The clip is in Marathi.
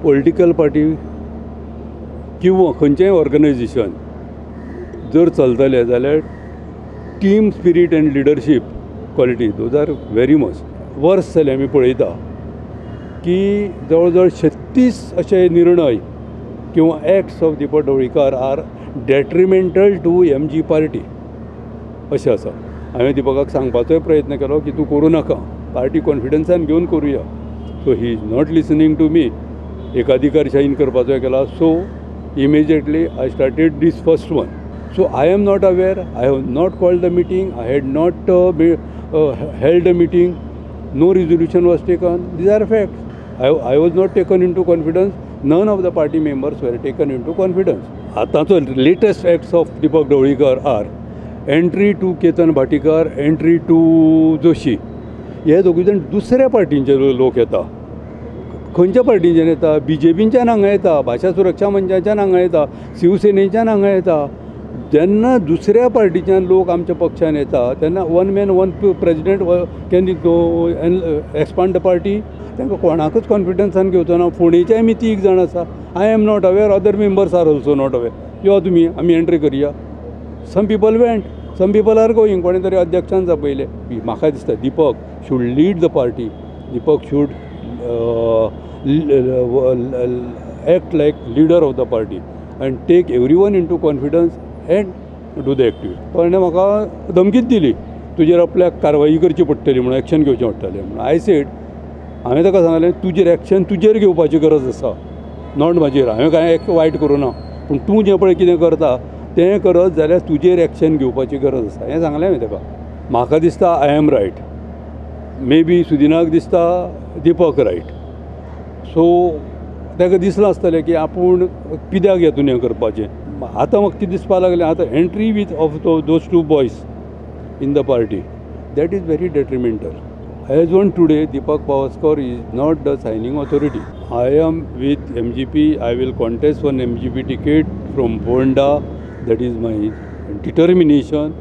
पॉलिटिकल पार्टी किंवा खंयचेंय ऑर्गनायझेशन जर चलतलें जाल्यार team spirit and leadership quality those are very must. वर्स जाल्यार आमी पळयता की जवळ जवळ 36 अशे निर्णय किंवा acts of Deepak Dhavalikar are detrimental to MG party अशें आसा. हांवें दीपकाक सांगपाचोय प्रयत्न केलो की तूं करूं नाका, पार्टी कॉन्फिडन्सान घेवन करुया. So he is not listening to me. एकाधिकारशाहीन करपाचो केला. So immediately I started this first one. So I am not aware, I have not called the meeting, I had not held a meeting, no resolution was taken. These are facts. I was not taken into confidence, none of the party members were taken into confidence. Atacho latest acts of Deepak Dawlikar are entry to Ketan Bhatikar, entry to Joshi. हे दोगूय जाण दुसऱ्या पार्टींचे लोक येता. खंयच्या पार्टींच्यान येता? BJPच्यान हांगा येता, भाषा सुरक्षा मंचाच्यान हांगा येता, शिवसेनेच्यान हांगा येता. जेन्ना दुसऱ्या पार्टीच्यान लोक आमच्या पक्षान येता तेन्ना one man one president can expand the party. तांकां कोणाकूच कॉन्फिडन्सान घेवचो ना. फोंडेच्याय मी 3 जाण आसा. I am not aware, other members are also not aware. यो तुमी आमी एंट्री करुया. Some people went, some people are going. कोणे तरी अध्यक्षान जापयले. म्हाका दिसता Deepak should lead the party. Deepak should act like leader of the party and take everyone into confidence and do the activity. ताणें म्हाका धमकीच दिली, तुजेर आपल्याक कारवाई करची पडटली म्हणून, एक्शन घेवचें पडटलें म्हणून. आय सेड, हांवें ताका सांगलें तुजेर एक्शन तुजेर घेवपाची गरज आसा, नॉट म्हाजेर. हांवें कांय वायट करूं ना, पूण तूं जें पळय कितें करता तें करत जाल्यार तुजेर एक्शन घेवपाची गरज आसा हें सांगलें हांवें ताका. म्हाका दिसता I am right, maybe सुदिनाक दिसता दीपक रायट. सो ताका दिसलें आसतलें की आपूण कित्याक हेतून हें करपाचें. आतां म्हाका कितें दिसपाक लागलें, आतां entry with of those 2 boys in the party that is very detrimental. As on today Deepak Pawaskar is not the signing authority. I am with MGP. I will contest one MGP ticket फ्रॉम Bonda. That is my determination.